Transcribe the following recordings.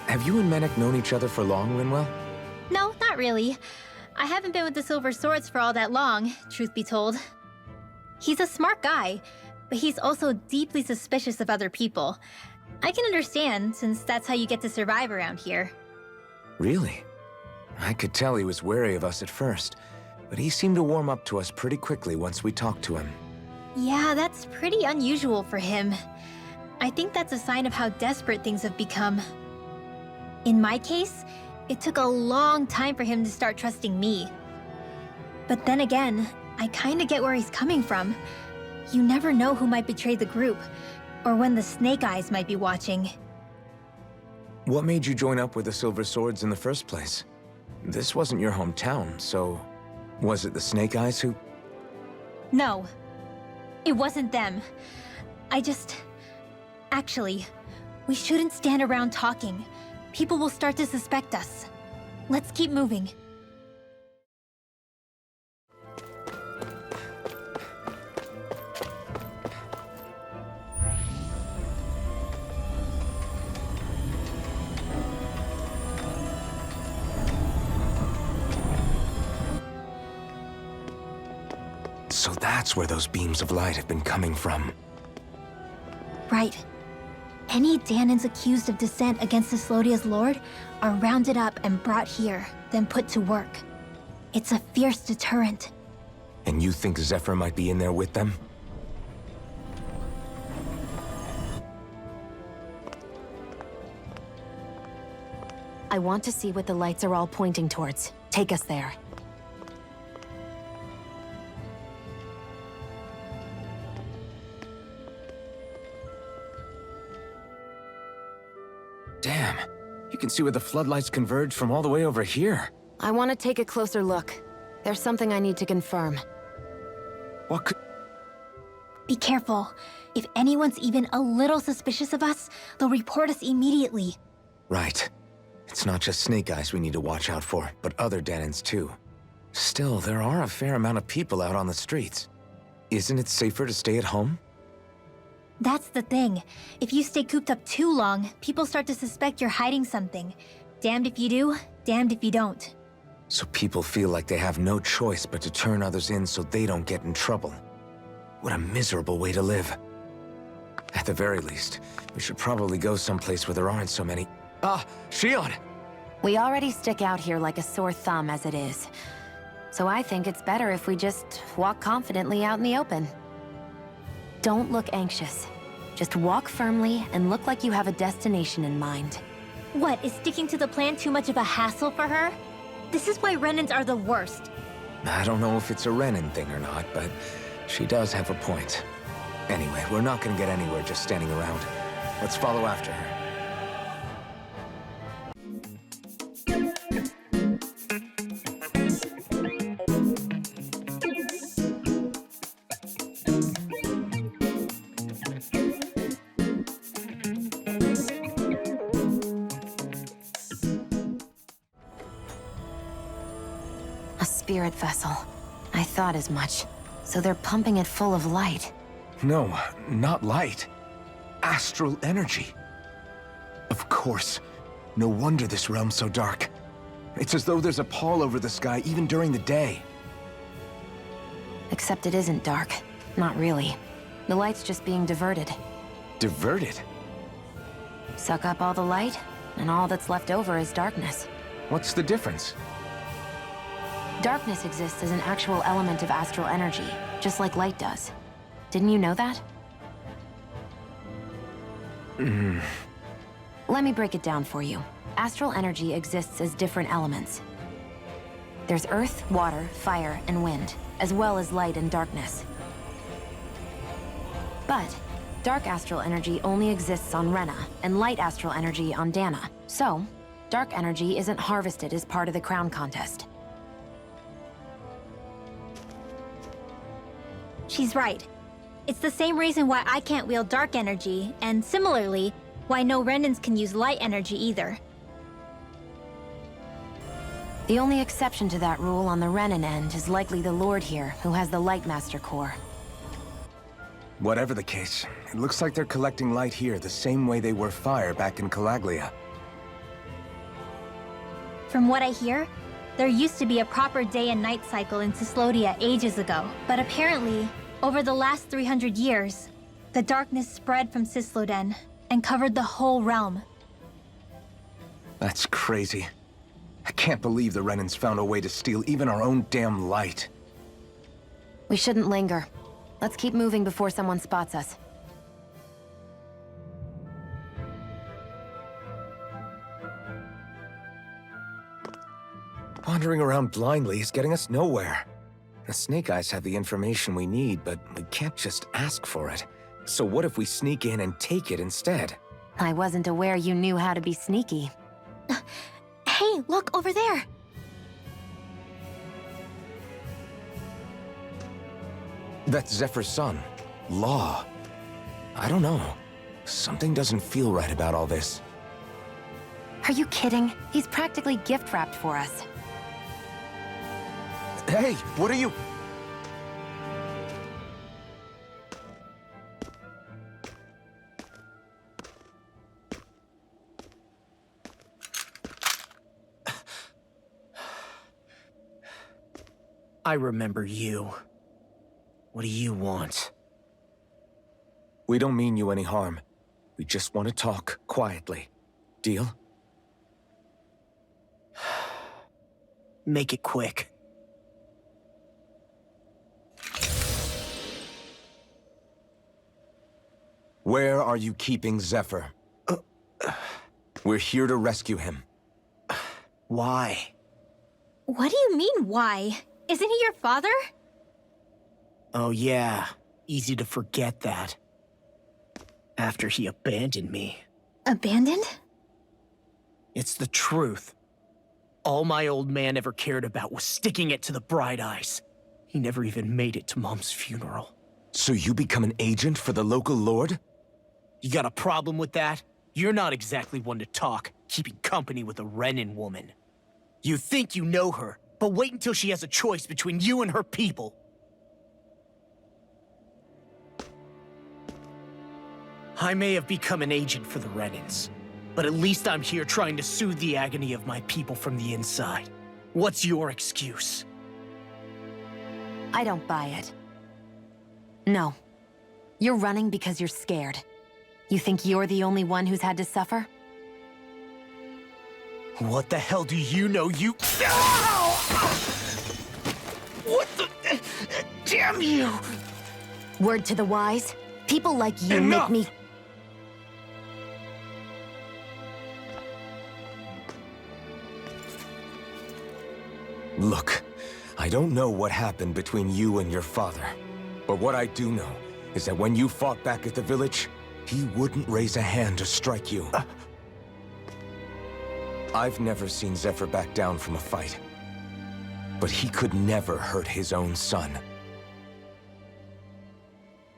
Have you and Menek known each other for long, Rinwell? No, not really. I haven't been with the Silver Swords for all that long, truth be told. He's a smart guy, but he's also deeply suspicious of other people. I can understand, since that's how you get to survive around here. Really? I could tell he was wary of us at first, but he seemed to warm up to us pretty quickly once we talked to him. Yeah, that's pretty unusual for him. I think that's a sign of how desperate things have become. In my case, it took a long time for him to start trusting me. But then again, I kinda get where he's coming from. You never know who might betray the group, or when the Snake Eyes might be watching. What made you join up with the Silver Swords in the first place? This wasn't your hometown, so... was it the Snake Eyes who... No, it wasn't them. Actually, we shouldn't stand around talking. People will start to suspect us. Let's keep moving. So that's where those beams of light have been coming from. Right. Any Dahnans accused of dissent against Cyslodia's lord are rounded up and brought here, then put to work. It's a fierce deterrent. And you think Zephyr might be in there with them? I want to see what the lights are all pointing towards. Take us there. Damn, you can see where the floodlights converge from all the way over here. I want to take a closer look. There's something I need to confirm. What could... Be careful. If anyone's even a little suspicious of us, they'll report us immediately. Right. It's not just Snake Eyes we need to watch out for, but other Dahnans too. Still, there are a fair amount of people out on the streets. Isn't it safer to stay at home? That's the thing. If you stay cooped up too long, people start to suspect you're hiding something. Damned if you do, damned if you don't. So people feel like they have no choice but to turn others in so they don't get in trouble. What a miserable way to live. At the very least, we should probably go someplace where there aren't so many... Shion! We already stick out here like a sore thumb as it is. So I think it's better if we just walk confidently out in the open. Don't look anxious. Just walk firmly and look like you have a destination in mind. What, is sticking to the plan too much of a hassle for her? This is why Renans are the worst. I don't know if it's a Renan thing or not, but she does have a point. Anyway, we're not gonna get anywhere just standing around. Let's follow after her. A spirit vessel. I thought as much. So they're pumping it full of light. No, not light. Astral energy. Of course. No wonder this realm's so dark. It's as though there's a pall over the sky even during the day. Except it isn't dark. Not really. The light's just being diverted. Diverted? Suck up all the light, and all that's left over is darkness. What's the difference? Darkness exists as an actual element of astral energy, just like light does. Didn't you know that? Let me break it down for you. Astral energy exists as different elements. There's earth, water, fire, and wind, as well as light and darkness. But dark astral energy only exists on Rena, and light astral energy on Dahna. So, dark energy isn't harvested as part of the crown contest. She's right. It's the same reason why I can't wield dark energy, and similarly, why no Renans can use light energy either. The only exception to that rule on the Renan end is likely the Lord here, who has the Lightmaster core. Whatever the case, it looks like they're collecting light here the same way they were fire back in Calaglia. From what I hear, there used to be a proper day and night cycle in Cyslodia ages ago. But apparently, over the last 300 years, the darkness spread from Cysloden and covered the whole realm. That's crazy. I can't believe the Renans found a way to steal even our own damn light. We shouldn't linger. Let's keep moving before someone spots us. Wandering around blindly is getting us nowhere. The Snake Eyes have the information we need, but we can't just ask for it. So what if we sneak in and take it instead? I wasn't aware you knew how to be sneaky. Hey, look over there! That's Zephyr's son, Law. I don't know. Something doesn't feel right about all this. Are you kidding? He's practically gift-wrapped for us. Hey, what are you... I remember you. What do you want? We don't mean you any harm. We just want to talk quietly. Deal? Make it quick. Where are you keeping Zephyr? We're here to rescue him. Why? What do you mean, why? Isn't he your father? Oh yeah, easy to forget that. After he abandoned me. Abandoned? It's the truth. All my old man ever cared about was sticking it to the Bright Eyes. He never even made it to Mom's funeral. So you become an agent for the local lord? You got a problem with that? You're not exactly one to talk, keeping company with a Renan woman. You think you know her, but wait until she has a choice between you and her people. I may have become an agent for the Renans, but at least I'm here trying to soothe the agony of my people from the inside. What's your excuse? I don't buy it. No. You're running because you're scared. You think you're the only one who's had to suffer? What the hell do you know, you— Ow! What the— Damn you! Word to the wise, people like you Enough! make me— Look, I don't know what happened between you and your father. But what I do know is that when you fought back at the village, he wouldn't raise a hand to strike you. I've never seen Zephyr back down from a fight. But he could never hurt his own son.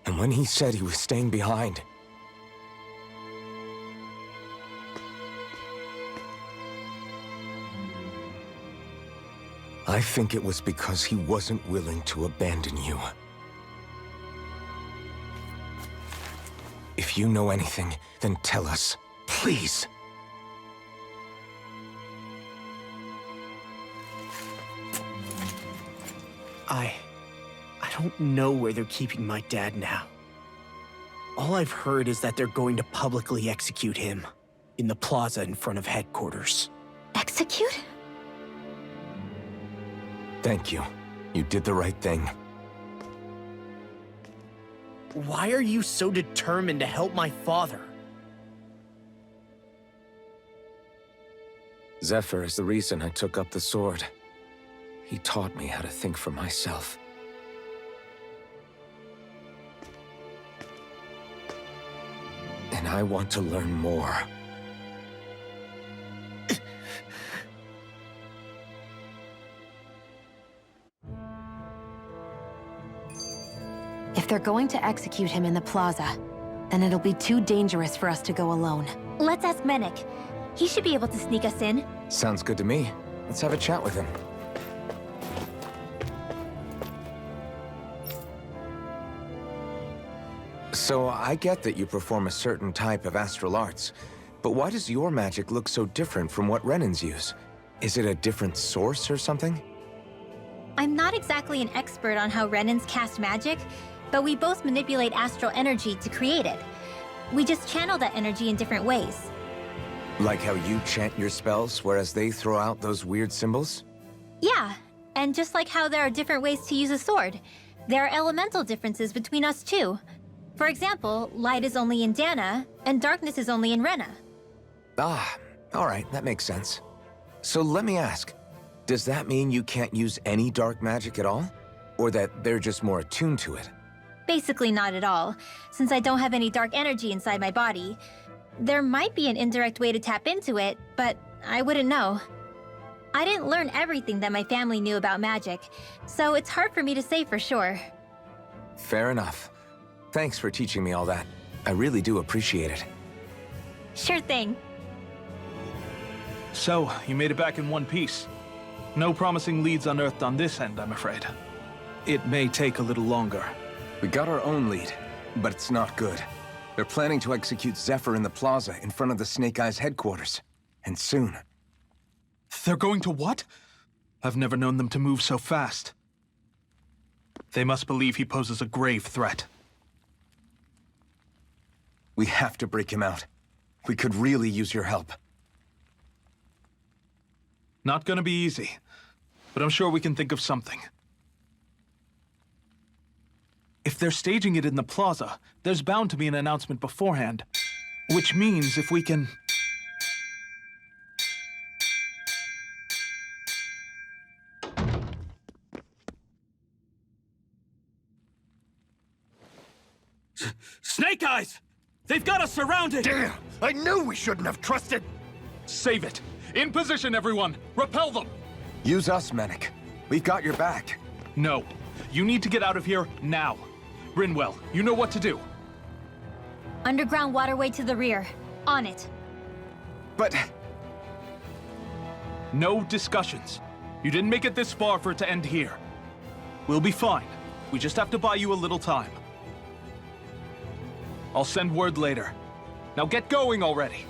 And when he said he was staying behind, I think it was because he wasn't willing to abandon you. If you know anything, then tell us, please. I don't know where they're keeping my dad now. All I've heard is that they're going to publicly execute him in the plaza in front of headquarters. Execute? Thank you. You did the right thing. Why are you so determined to help my father? Zephyr is the reason I took up the sword. He taught me how to think for myself. And I want to learn more. If they're going to execute him in the plaza, then it'll be too dangerous for us to go alone. Let's ask Menek. He should be able to sneak us in. Sounds good to me. Let's have a chat with him. So, I get that you perform a certain type of astral arts, but why does your magic look so different from what Renans use? Is it a different source or something? I'm not exactly an expert on how Renans cast magic, but we both manipulate astral energy to create it. We just channel that energy in different ways. Like how you chant your spells, whereas they throw out those weird symbols? Yeah, and just like how there are different ways to use a sword, there are elemental differences between us too. For example, light is only in Dana, and darkness is only in Rena. Ah, alright, that makes sense. So let me ask, does that mean you can't use any dark magic at all? Or that they're just more attuned to it? Basically not at all, since I don't have any dark energy inside my body. There might be an indirect way to tap into it, but I wouldn't know. I didn't learn everything that my family knew about magic, so it's hard for me to say for sure. Fair enough. Thanks for teaching me all that. I really do appreciate it. Sure thing. So, you made it back in one piece. No promising leads unearthed on this end, I'm afraid. It may take a little longer. We got our own lead, but it's not good. They're planning to execute Zephyr in the plaza in front of the Snake Eyes headquarters. And soon. They're going to what? I've never known them to move so fast. They must believe he poses a grave threat. We have to break him out. We could really use your help. Not gonna be easy, but I'm sure we can think of something. If they're staging it in the plaza, there's bound to be an announcement beforehand. Which means if we can... Snake Eyes! They've got us surrounded! Damn! I knew we shouldn't have trusted! Save it! In position, everyone! Repel them! Use us, Mennik. We've got your back. No. You need to get out of here now. Rinwell, you know what to do. Underground waterway to the rear. On it. But... No discussions. You didn't make it this far for it to end here. We'll be fine. We just have to buy you a little time. I'll send word later. Now get going already.